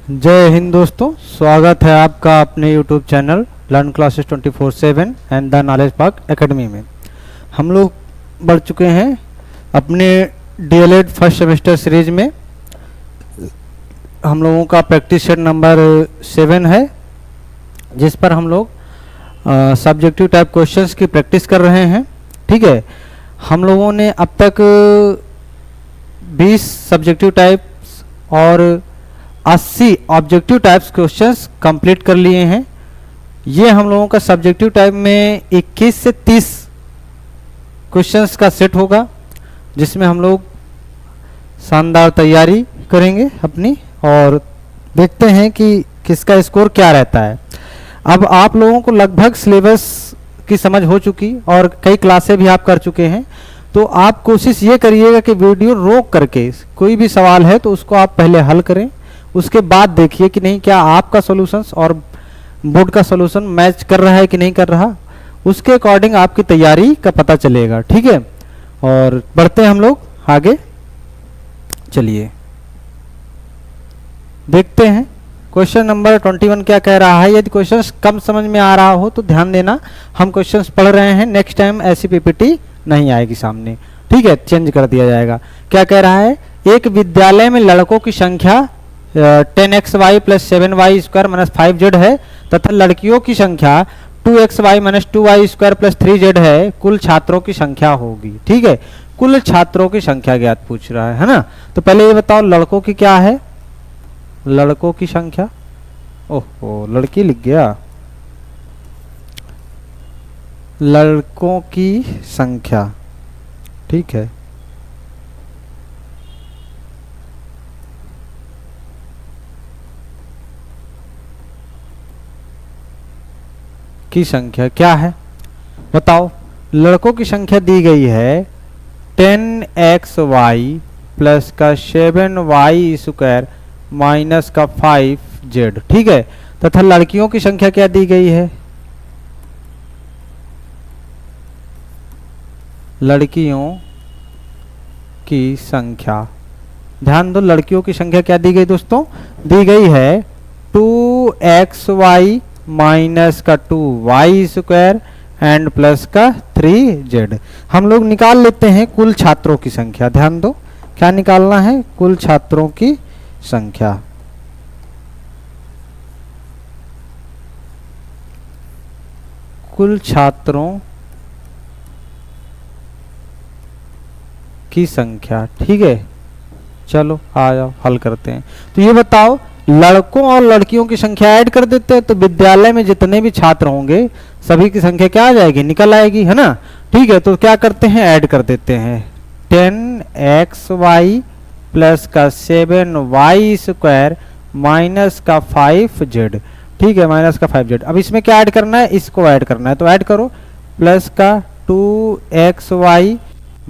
जय हिंद दोस्तों, स्वागत है आपका अपने YouTube channel learn classes 24/7 and the knowledge park academy में। हम लोग बढ़ चुके हैं अपने DLED फर्स्ट सेमेस्टर सीरीज में। हम लोगों का प्रैक्टिस सेट नंबर 7 है, जिस पर हम लोग सब्जेक्टिव टाइप क्वेश्चंस की प्रैक्टिस कर रहे हैं। ठीक है, हम लोगों ने अब तक 20 सब्जेक्टिव टाइप्स और 80 ऑब्जेक्टिव टाइप्स क्वेश्चंस कंप्लीट कर लिए हैं। ये हम लोगों का सब्जेक्टिव टाइप में 21 से 30 क्वेश्चंस का सेट होगा, जिसमें हम लोग शानदार तैयारी करेंगे अपनी और देखते हैं कि किसका स्कोर क्या रहता है। अब आप लोगों को लगभग सिलेबस की समझ हो चुकी और कई क्लासें भी आप कर चुके हैं, तो आप कोशिश ये करिएगा कि वीडियो रोक करके कोई भी सवाल है तो उसको आप पहले हल करें, उसके बाद देखिए कि नहीं क्या आपका सॉल्यूशंस और बोर्ड का सॉल्यूशन मैच कर रहा है कि नहीं कर रहा। उसके अकॉर्डिंग आपकी तैयारी का पता चलेगा। ठीक है, और बढ़ते हैं हम लोग आगे। चलिए देखते हैं क्वेश्चन नंबर 21 क्या कह रहा है। यदि क्वेश्चन कम समझ में आ रहा हो तो ध्यान देना, हम क्वेश्चन पढ़ रहे हैं, नेक्स्ट टाइम ऐसी पीपीटी नहीं आएगी सामने। ठीक है, चेंज कर दिया जाएगा। क्या कह रहा है, एक विद्यालय में लड़कों की संख्या 10xy + 7y² - 5z है तथा लड़कियों की संख्या 2xy - 2y² + 3z है। कुल छात्रों की संख्या होगी। ठीक है, कुल छात्रों की संख्या ज्ञात पूछ रहा है ना। तो पहले ये बताओ लड़कों की क्या है, लड़कों की संख्या। ओहो, लड़की लिख गया। लड़कों की संख्या, ठीक है, की संख्या क्या है बताओ। लड़कों की संख्या दी गई है 10xy + 7y² - 5z। ठीक है, तथा लड़कियों की संख्या क्या दी गई है, लड़कियों की संख्या। ध्यान दो, लड़कियों की संख्या क्या दी गई दोस्तों, दी गई है 2xy - 2y² एंड + 3z। हम लोग निकाल लेते हैं कुल छात्रों की संख्या। ध्यान दो, क्या निकालना है, कुल छात्रों की संख्या। कुल छात्रों की संख्या। ठीक है, चलो आ जाओ हल करते हैं। तो ये बताओ, लड़कों और लड़कियों की संख्या ऐड कर देते हैं तो विद्यालय में जितने भी छात्र होंगे सभी की संख्या क्या आ जाएगी, निकल आएगी, है ना। ठीक है, तो क्या करते हैं, ऐड कर देते हैं 10xy + 7y² - 5z। ठीक है, -5z। अब इसमें क्या ऐड करना है, इसको ऐड करना है, तो ऐड करो + 2xy -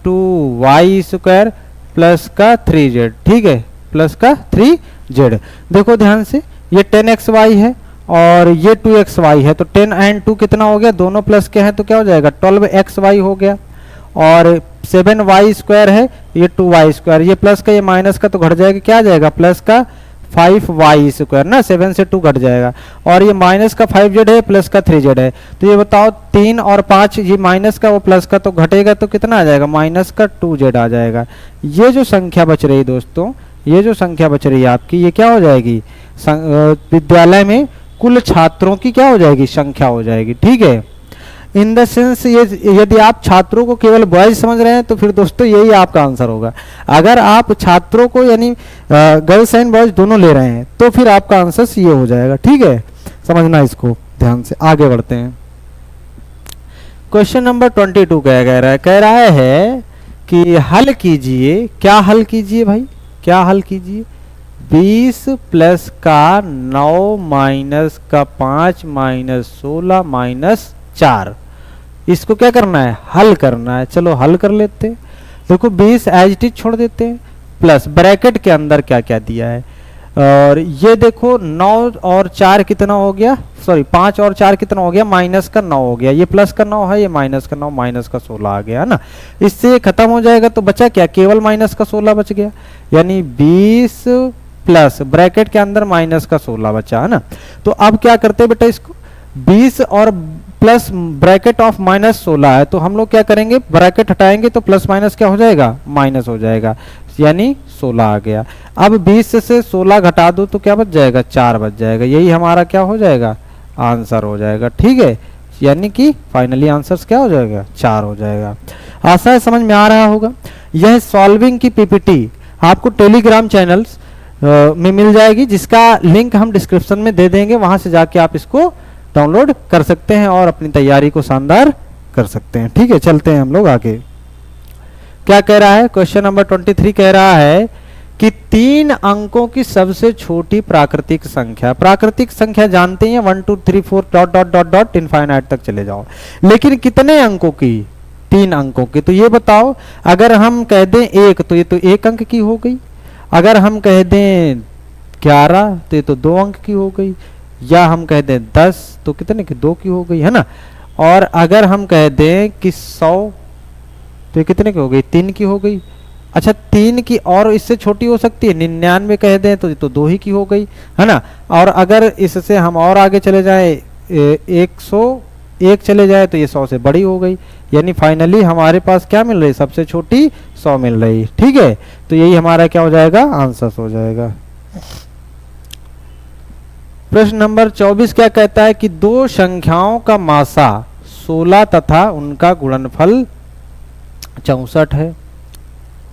2y² + 3z। ठीक है, +3z। देखो ध्यान से, ये 10xy है और ये 2xy है, तो 10 और 2 कितना हो गया, दोनों प्लस के हैं तो क्या हो जाएगा 12xy हो गया। और 7y² है, ये 2y², ये प्लस का ये माइनस का तो घट जाएगा, क्या आ जाएगा +5y² ना, 7 से 2 घट जाएगा। और ये -5z है, +3z है। तो ये बताओ 3 और 5, ये माइनस का वो प्लस का तो घटेगा, तो कितना आ जाएगा -2z आ जाएगा। ये जो संख्या बच रही दोस्तों, ये जो संख्या बच रही है आपकी, ये क्या हो जाएगी, विद्यालय में कुल छात्रों की क्या हो जाएगी, संख्या हो जाएगी। ठीक है, इन द सेंस ये यदि आप छात्रों को केवल बॉयज समझ रहे हैं तो फिर दोस्तों यही आपका आंसर होगा। अगर आप छात्रों को यानी गर्ल्स एंड बॉयज दोनों ले रहे हैं तो फिर आपका आंसर ये हो जाएगा। ठीक है, समझना इसको ध्यान से। आगे बढ़ते हैं। क्वेश्चन नंबर 22 कह रहा है कि हल कीजिए। क्या हल कीजिए भाई, क्या हल कीजिए, 20 + 9 - 5 - 16 - 4। इसको क्या करना है, हल करना है। चलो हल कर लेते हैं। देखो 20 एज इट इज छोड़ देते हैं, प्लस ब्रैकेट के अंदर क्या क्या दिया है, और ये देखो 9 और 4 कितना हो गया, सॉरी 5 और 4 कितना हो गया, -9 हो गया। ये प्लस का 9 है, ये -9 -16 आ गया, है ना। इससे खत्म हो जाएगा तो बचा क्या, केवल -16 बच गया। यानी 20 प्लस ब्रैकेट के अंदर माइनस का 16 बचा है ना। तो अब क्या करते हैं बेटा, इसको 20 और प्लस ब्रैकेट ऑफ माइनस 16 है, तो हम लोग क्या करेंगे, ब्रैकेट हटाएंगे तो प्लस माइनस क्या हो जाएगा, माइनस हो जाएगा, यानी 16 आ गया। अब 20 से 16 घटा दो तो क्या बच जाएगा, 4 बच जाएगा। यही हमारा क्या हो जाएगा, आंसर हो जाएगा। ठीक है, यानी कि फाइनली आंसर क्या हो जाएगा, 4 हो जाएगा। आशा है समझ में आ रहा होगा। यह सॉल्विंग की पीपीटी आपको टेलीग्राम चैनल्स में मिल जाएगी, जिसका लिंक हम डिस्क्रिप्शन में दे देंगे। वहां से जाके आप इसको डाउनलोड कर सकते हैं और अपनी तैयारी को शानदार कर सकते हैं। ठीक है, चलते हैं हम लोग आगे। क्या कह रहा है, क्वेश्चन नंबर 23 कह रहा है कि 3 अंकों की सबसे छोटी प्राकृतिक संख्या, प्राकृतिक संख्या जानते हैं 1 2 3 4 dot dot dot dot infinite तक चले जाओ, लेकिन कितने अंकों की, 3 अंकों की। तो ये बताओ, अगर हम कह दें 1 तो ये तो 1 अंक की हो गई, अगर हम कह दें 11 तो ये तो 2 अंक की हो गई, या हम कह दें 10 तो कितने की, 2 की हो गई है ना। और अगर हम कह दें कि 100 तो ये कितने की हो गई, 3 की हो गई। अच्छा, 3 की और इससे छोटी हो सकती है, 99 कह दें तो ये तो 2 ही की हो गई है ना। और अगर इससे हम और आगे चले जाए 101 चले जाए तो ये 100 से बड़ी हो गई, यानी फाइनली हमारे पास क्या मिल रही, सबसे छोटी 100 मिल रही। ठीक है, तो यही हमारा क्या हो जाएगा, आंसर हो जाएगा। प्रश्न नंबर 24 क्या कहता है कि 2 संख्याओं का मासा 16 तथा उनका गुणनफल 64 है।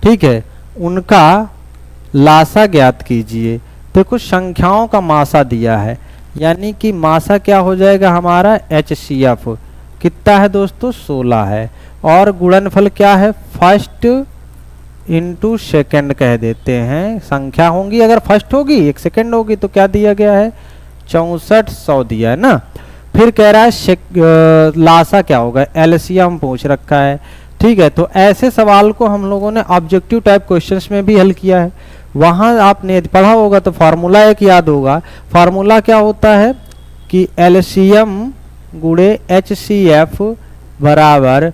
ठीक है, उनका लासा ज्ञात कीजिए। देखो, संख्याओं का मासा दिया है, यानी कि मासा क्या हो जाएगा हमारा, HCF कितना है दोस्तों, 16 है। और गुणनफल क्या है, फर्स्ट इंटू सेकेंड कह देते हैं। संख्या होंगी, अगर फर्स्ट होगी, एक सेकेंड होगी, तो क्या दिया गया है, 6400 दिया है ना। फिर कह रहा है लासा क्या होगा, LCM पूछ रखा है। ठीक है, तो ऐसे सवाल को हम लोगों ने ऑब्जेक्टिव टाइप क्वेश्चंस में भी हल किया है। वहां आपने पढ़ा होगा तो फार्मूला एक याद होगा। फार्मूला क्या होता है कि LCM गुणे HCF बराबर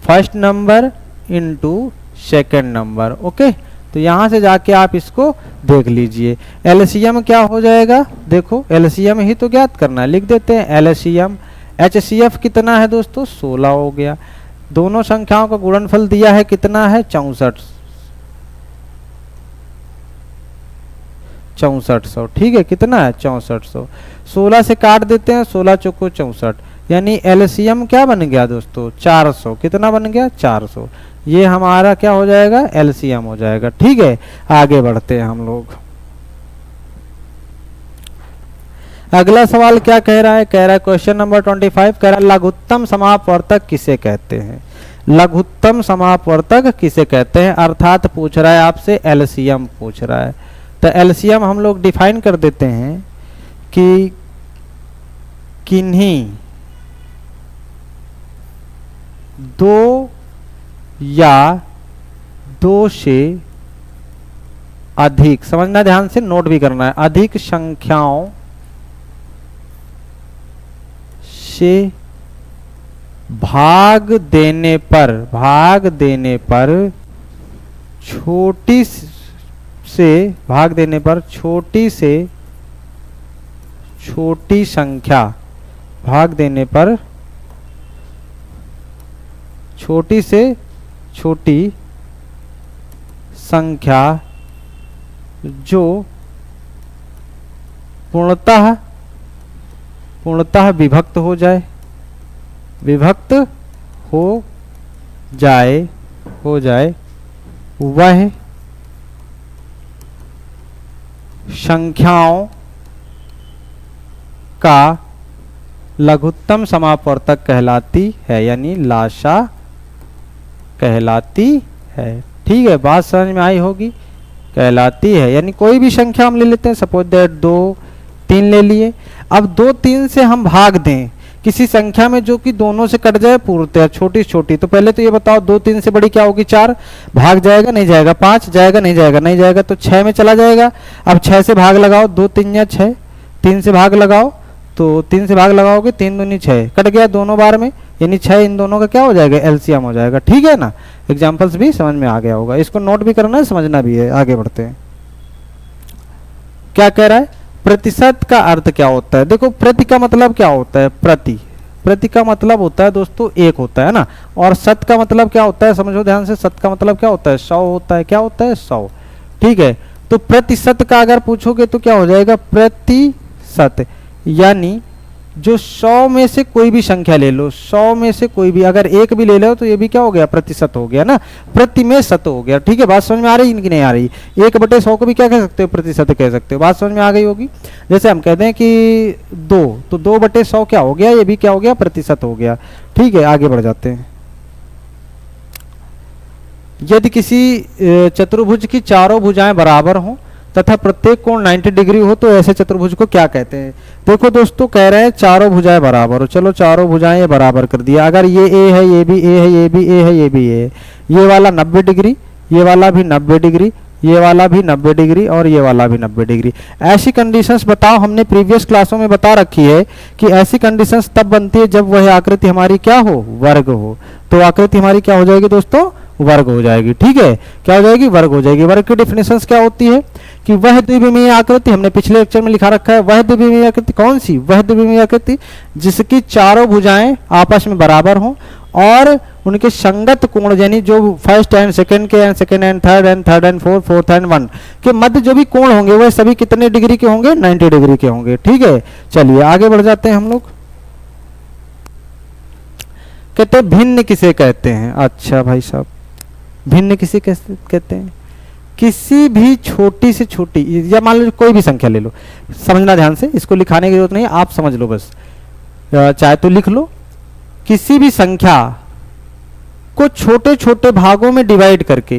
first number into second number. Okay, तो यहां से जाके आप इसको देख लीजिए। LCM क्या हो जाएगा, देखो LCM ही तो ज्ञात करना है, लिख देते हैं LCM। HCF कितना है दोस्तों, 16 हो गया। दोनों संख्याओं का गुणनफल दिया है, कितना है, 6400। ठीक है, कितना है, 6400। 16 से काट देते हैं, 16 चौको 64, यानी LCM क्या बन गया दोस्तों, 400। कितना बन गया, 400। ये हमारा क्या हो जाएगा, LCM हो जाएगा। ठीक है, आगे बढ़ते हैं हम लोग। अगला सवाल क्या कह रहा है, कह रहा है क्वेश्चन नंबर 25 कह रहा है लघुत्तम समापवर्तक किसे कहते हैं। लघुत्तम समापवर्तक किसे कहते हैं, अर्थात पूछ रहा है आपसे LCM पूछ रहा है। तो LCM हम लोग डिफाइन कर देते हैं कि किन्हीं 2 या 2 से अधिक, समझना ध्यान से, नोट भी करना है, अधिक संख्याओं से भाग देने पर छोटी से छोटी से छोटी संख्या, भाग देने पर छोटी से छोटी संख्या जो पूर्णतः विभक्त हो जाए वह संख्याओं का लघुत्तम समापवर्तक कहलाती है, यानी लासा कहलाती है। ठीक है, बात समझ में आई होगी, कहलाती है, यानी कोई भी संख्या हम ले लेते हैं, सपोज दैट 2 3 ले लिए। अब 2 3 से हम भाग दें किसी संख्या में जो कि दोनों से कट जाए पूर्णतः छोटी छोटी, तो पहले तो ये बताओ 2 3 से बड़ी क्या होगी, 4, भाग जाएगा नहीं जाएगा, 5 जाएगा नहीं जाएगा, नहीं जाएगा तो 6 में चला जाएगा। अब 6 से भाग लगाओ, 2 3 या 6, 3 से भाग लगाओ तो 3 से भाग लगाओगे 3 दूनी 6, कट गया दोनों बार में, यानी 6 इन दोनों का क्या हो जाएगा, LCM हो जाएगा। ठीक है ना, एग्जाम्पल्स भी समझ में आ गया होगा, इसको नोट भी करना है, समझना भी है। आगे बढ़ते हैं। क्या कह रहा है, प्रतिशत का अर्थ क्या होता है। देखो प्रति का मतलब क्या होता है, प्रति का मतलब होता है दोस्तों एक होता है ना, और शत का मतलब क्या होता है, समझो ध्यान से, शत का मतलब क्या होता है, 100 होता है। क्या होता है, 100। ठीक है, तो प्रतिशत का अगर पूछोगे तो क्या हो जाएगा, प्रतिशत, यानी जो 100 में से कोई भी संख्या ले लो, 100 में से कोई भी, अगर एक भी ले लो तो ये भी क्या हो गया, प्रतिशत हो गया ना, प्रति में शत हो गया। ठीक है, बात समझ में आ रही है कि नहीं आ रही। 1/100 को भी क्या कह सकते हो, प्रतिशत कह सकते हो। बात समझ में आ गई होगी। जैसे हम कहते हैं कि 2, तो 2/100 क्या हो गया, ये भी क्या हो गया, प्रतिशत हो गया। ठीक है, आगे बढ़ जाते हैं। यदि किसी चतुर्भुज की चारों भुजाएं बराबर हों तथा प्रत्येक कोण 90 डिग्री हो तो ऐसे चतुर्भुज को क्या कहते हैं। देखो दोस्तों, कह रहे हैं चारों भुजाएं बराबर हो, चलो चारों भुजाएं ये बराबर कर दिया। अगर ये ए है, ये भी ए है, ये भी ए है, ये भी ए है, ये वाला 90 डिग्री, ये वाला भी 90 डिग्री, ये वाला भी 90 डिग्री और ये वाला भी 90 डिग्री। ऐसी कंडीशंस बताओ, हमने प्रीवियस क्लासों में बता रखी है कि ऐसी कंडीशंस तब बनती है जब वह आकृति हमारी क्या हो, वर्ग हो। तो आकृति हमारी क्या हो जाएगी दोस्तों, वर्ग हो जाएगी। ठीक है, क्या हो जाएगी, वर्ग हो जाएगी। वर्ग की डेफिनेशंस क्या होती है कि वह द्विविमीय आकृति, हमने पिछले लेक्चर में लिखा रखा है, वह द्विविमीय आकृति कौन सी, वह द्विविमीय आकृति जिसकी चारों भुजाएं आपस में बराबर हों और उनके संगत कोण, यानी जो फर्स्ट एंड सेकंड के and second and third and fourth and 1 के मध्य जो भी कोण होंगे वह सभी कितने डिग्री के होंगे, 90 डिग्री के होंगे। ठीक है, चलिए आगे बढ़ जाते हैं हम लोग। कहते हैं भिन्न किसे कहते हैं। अच्छा भाई साहब, भिन्न किसे कहते हैं, किसी भी छोटी से छोटी, या मान लो कोई भी संख्या ले लो, समझना ध्यान से, इसको लिखाने की जरूरत नहीं, आप समझ लो बस, चाहे तो लिख लो। किसी भी संख्या को छोटे छोटे भागों में डिवाइड करके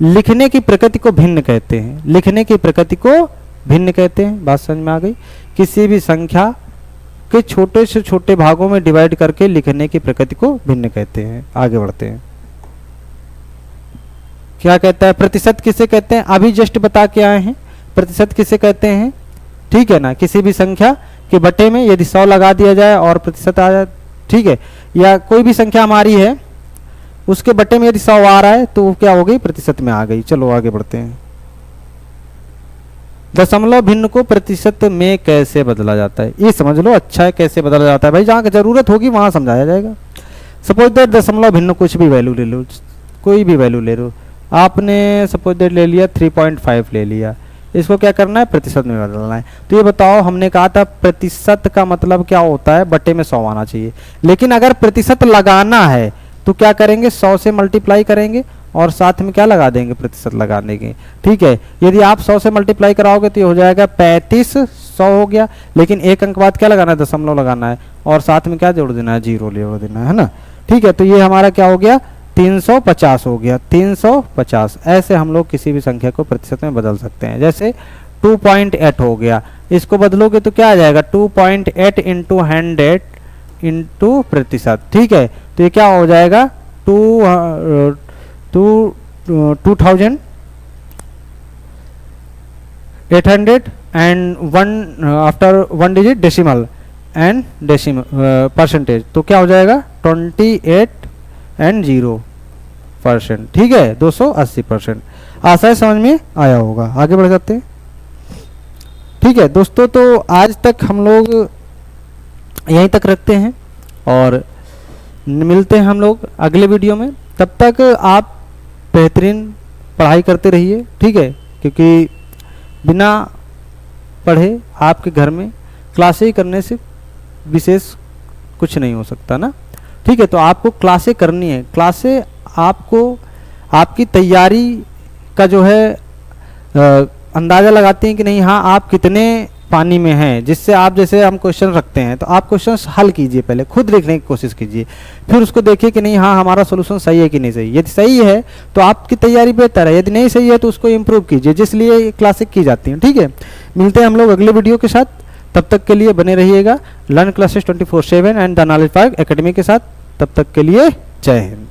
लिखने की प्रकृति को भिन्न कहते हैं, लिखने की प्रकृति को भिन्न कहते हैं। बात समझ में आ गई। किसी भी संख्या के छोटे से छोटे भागों में डिवाइड करके लिखने की प्रकृति को भिन्न कहते हैं। आगे बढ़ते हैं। क्या कहता है, प्रतिशत किसे कहते हैं, अभी जस्ट बता के आए हैं, प्रतिशत किसे कहते हैं। ठीक है ना, किसी भी संख्या के बटे में यदि 100 लगा दिया जाए और प्रतिशत आ जाए, ठीक है, या कोई भी संख्या हमारी है उसके बटे में यदि 100 आ रहा है तो वो क्या हो गई, प्रतिशत में आ गई। चलो आगे बढ़ते हैं। दशमलव भिन्न को प्रतिशत में कैसे बदला जाता है, ये समझ लो। अच्छा है, कैसे बदला जाता है भाई, जहाँ जरूरत होगी वहां समझाया जाएगा। सपोज दैट दशमलव भिन्न कुछ भी वैल्यू ले लो, कोई भी वैल्यू ले लो, आपने सपोज दैट ले लिया 3.5 ले लिया, इसको क्या करना है, प्रतिशत में बदलना है। तो ये बताओ, हमने कहा था प्रतिशत का मतलब क्या होता है, बटे में 100 आना चाहिए। लेकिन अगर प्रतिशत लगाना है तो क्या करेंगे, 100 से मल्टीप्लाई करेंगे और साथ में क्या लगा देंगे, प्रतिशत लगा देंगे। ठीक है, यदि आप 100 से मल्टीप्लाई कराओगे तो ये हो जाएगा 3500 हो गया, लेकिन एक अंक बाद क्या लगाना है, दशमलव लगाना है और साथ में क्या जोड़ देना है, 0 जोड़ देना है ना। ठीक है, तो ये हमारा क्या हो गया, 350 हो गया, 350। ऐसे हम लोग किसी भी संख्या को प्रतिशत में बदल सकते हैं। जैसे 2.8 हो गया, इसको बदलोगे तो क्या आ जाएगा, 2.8 इंटू 100 इंटू प्रतिशत। ठीक है, तो ये क्या हो जाएगा, 2800 and 1 after 1 digit decimal and decimal percentage, तो क्या हो जाएगा 28 एंड 0%। ठीक है, 280%। आशा है समझ में आया होगा। आगे बढ़ जाते हैं। ठीक है दोस्तों, तो आज तक हम लोग यहीं तक रखते हैं और मिलते हैं हम लोग अगले वीडियो में। तब तक आप बेहतरीन पढ़ाई करते रहिए। ठीक है, क्योंकि बिना पढ़े आपके घर में क्लासें करने से विशेष कुछ नहीं हो सकता ना। ठीक है, तो आपको क्लासें करनी है। क्लासें आपको आपकी तैयारी का जो है अंदाज़ा लगाती हैं कि नहीं, हाँ आप कितने पानी में हैं, जिससे आप, जैसे हम क्वेश्चन रखते हैं तो आप क्वेश्चन हल कीजिए, पहले खुद लिखने की कोशिश कीजिए, फिर उसको देखिए कि नहीं हाँ हमारा सोल्यूशन सही है कि नहीं सही। यदि सही है तो आपकी तैयारी बेहतर है, यदि नहीं सही है तो उसको इम्प्रूव कीजिए, जिसलिए क्लासें की जाती हैं। ठीक है, मिलते हैं हम लोग अगले वीडियो के साथ। तब तक के लिए बने रहिएगा learn classes 24/7 and the knowledge park academy के साथ। तब तक के लिए जय हिंद।